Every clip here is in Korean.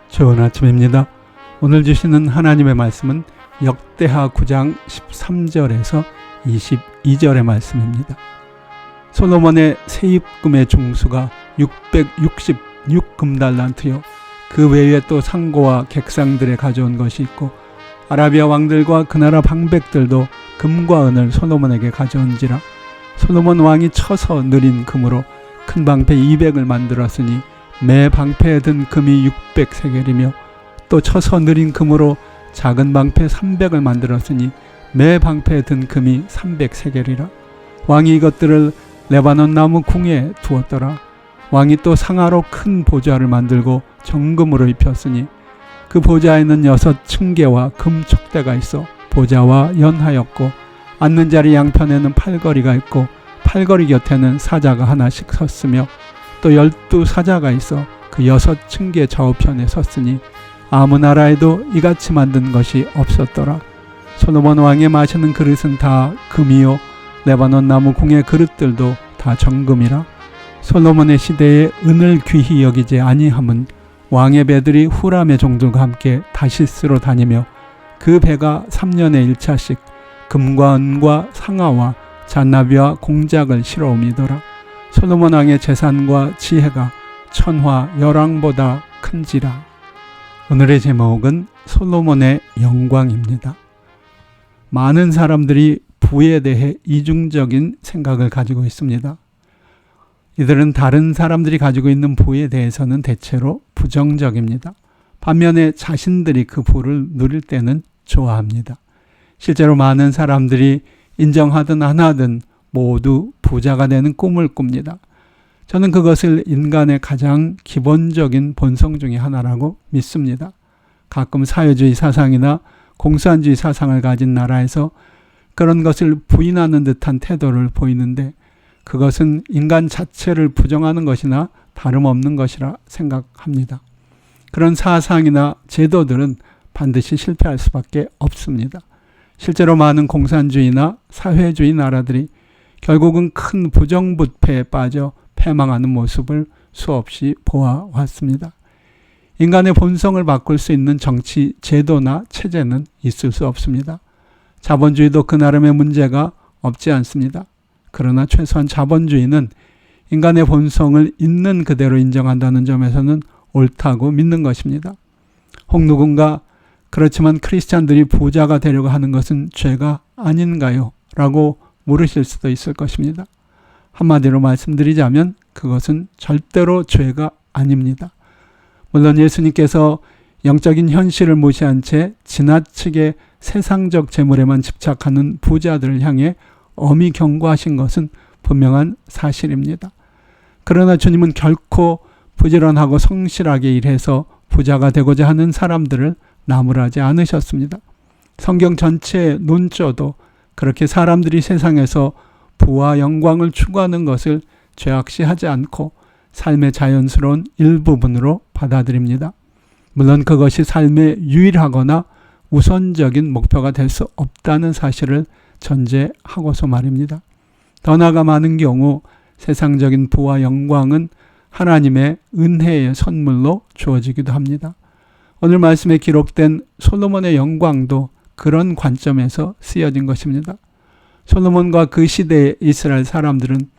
좋은 아침입니다. 오늘 주시는 하나님의 말씀은 역대하 9장 13절에서 22절의 말씀입니다. 솔로몬의 세입금의 중수가 666금달란트요, 그 외에 또 상고와 객상들에 가져온 것이 있고 아라비아 왕들과 그 나라 방백들도 금과 은을 솔로몬에게 가져온지라. 솔로몬 왕이 쳐서 느린 금으로 큰 방패 200을 만들었으니 매 방패에 든 금이 600세겔이며 또 쳐서 느린 금으로 작은 방패 300을 만들었으니 매 방패에 든 금이 300세겔이라. 왕이 이것들을 레바논 나무 궁에 두었더라. 왕이 또 상아로 큰 보좌를 만들고 정금으로 입혔으니 그 보좌에는 6층계와 금 촉대가 있어 보좌와 연하였고, 앉는 자리 양편에는 팔걸이가 있고 팔걸이 곁에는 사자가 하나씩 섰으며 또 12사자가 있어 그 6층계 좌우편에 섰으니 아무 나라에도 이같이 만든 것이 없었더라. 솔로몬 왕의 마시는 그릇은 다 금이요, 레바논 나무 궁의 그릇들도 다 정금이라. 솔로몬의 시대에 은을 귀히 여기지 아니함은 왕의 배들이 후람의 종들과 함께 다시스로 다니며 그 배가 3년에 1차씩 금과 은과 상아와 잔나비와 공작을 실어오미더라. 솔로몬 왕의 재산과 지혜가 천화 열왕보다 큰지라. 오늘의 제목은 솔로몬의 영광입니다. 많은 사람들이 부에 대해 이중적인 생각을 가지고 있습니다. 이들은 다른 사람들이 가지고 있는 부에 대해서는 대체로 부정적입니다. 반면에 자신들이 그 부를 누릴 때는 좋아합니다. 실제로 많은 사람들이 인정하든 안 하든 모두 부자가 되는 꿈을 꿉니다. 저는 그것을 인간의 가장 기본적인 본성 중에 하나라고 믿습니다. 가끔 사회주의 사상이나 공산주의 사상을 가진 나라에서 그런 것을 부인하는 듯한 태도를 보이는데, 그것은 인간 자체를 부정하는 것이나 다름없는 것이라 생각합니다. 그런 사상이나 제도들은 반드시 실패할 수밖에 없습니다. 실제로 많은 공산주의나 사회주의 나라들이 결국은 큰 부정부패에 빠져 패망하는 모습을 수없이 보아왔습니다. 인간의 본성을 바꿀 수 있는 정치 제도나 체제는 있을 수 없습니다. 자본주의도 그 나름의 문제가 없지 않습니다. 그러나 최소한 자본주의는 인간의 본성을 있는 그대로 인정한다는 점에서는 옳다고 믿는 것입니다. 혹 누군가 그렇지만 크리스찬들이 부자가 되려고 하는 것은 죄가 아닌가요? 라고 물으실 수도 있을 것입니다. 한마디로 말씀드리자면 그것은 절대로 죄가 아닙니다. 물론 예수님께서 영적인 현실을 무시한 채 지나치게 세상적 재물에만 집착하는 부자들을 향해 엄히 경고하신 것은 분명한 사실입니다. 그러나 주님은 결코 부지런하고 성실하게 일해서 부자가 되고자 하는 사람들을 나무라지 않으셨습니다. 성경 전체의 논조도 그렇게 사람들이 세상에서 부와 영광을 추구하는 것을 죄악시하지 않고 삶의 자연스러운 일부분으로 받아들입니다. 물론 그것이 삶의 유일하거나 우선적인 목표가 될 수 없다는 사실을 전제하고서 말입니다. 더 나아가 많은 경우 세상적인 부와 영광은 하나님의 은혜의 선물로 주어지기도 합니다. 오늘 말씀에 기록된 솔로몬의 영광도 그런 관점에서 쓰여진 것입니다. 솔로몬과 그 시대의 이스라엘 사람들은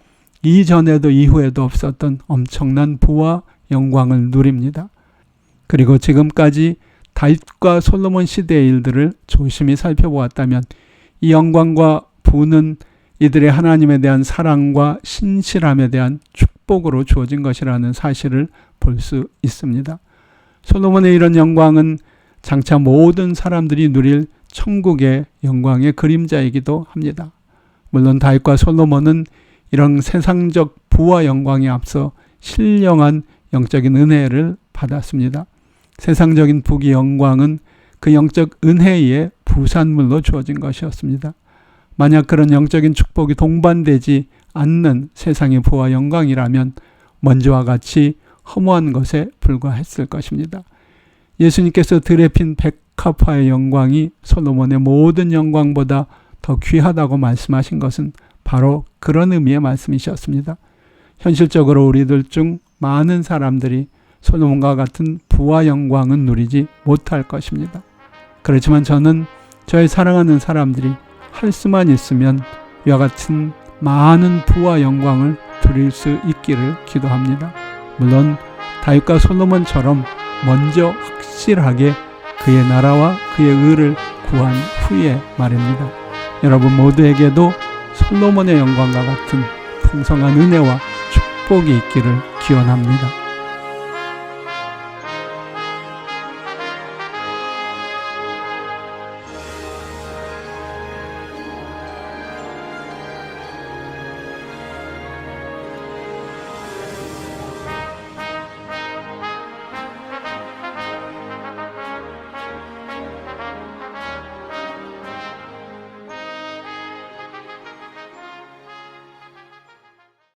이전에도 이후에도 없었던 엄청난 부와 영광을 누립니다. 그리고 지금까지 다윗과 솔로몬 시대의 일들을 조심히 살펴보았다면 이 영광과 부는 이들의 하나님에 대한 사랑과 신실함에 대한 축복으로 주어진 것이라는 사실을 볼 수 있습니다. 솔로몬의 이런 영광은 장차 모든 사람들이 누릴 천국의 영광의 그림자이기도 합니다. 물론 다윗과 솔로몬은 이런 세상적 부와 영광에 앞서 신령한 영적인 은혜를 받았습니다. 세상적인 부귀 영광은 그 영적 은혜의 부산물로 주어진 것이었습니다. 만약 그런 영적인 축복이 동반되지 않는 세상의 부와 영광이라면 먼지와 같이 허무한 것에 불과했을 것입니다. 예수님께서 들에 핀 백합화의 영광이 솔로몬의 모든 영광보다 더 귀하다고 말씀하신 것은 바로 그런 의미의 말씀이셨습니다. 현실적으로 우리들 중 많은 사람들이 솔로몬과 같은 부와 영광은 누리지 못할 것입니다. 그렇지만 저는 저의 사랑하는 사람들이 할 수만 있으면 이와 같은 많은 부와 영광을 누릴 수 있기를 기도합니다. 물론 다윗과 솔로몬처럼 먼저 확실하게 그의 나라와 그의 의를 구한 후에 말입니다. 여러분 모두에게도 솔로몬의 영광과 같은 풍성한 은혜와 축복이 있기를 기원합니다.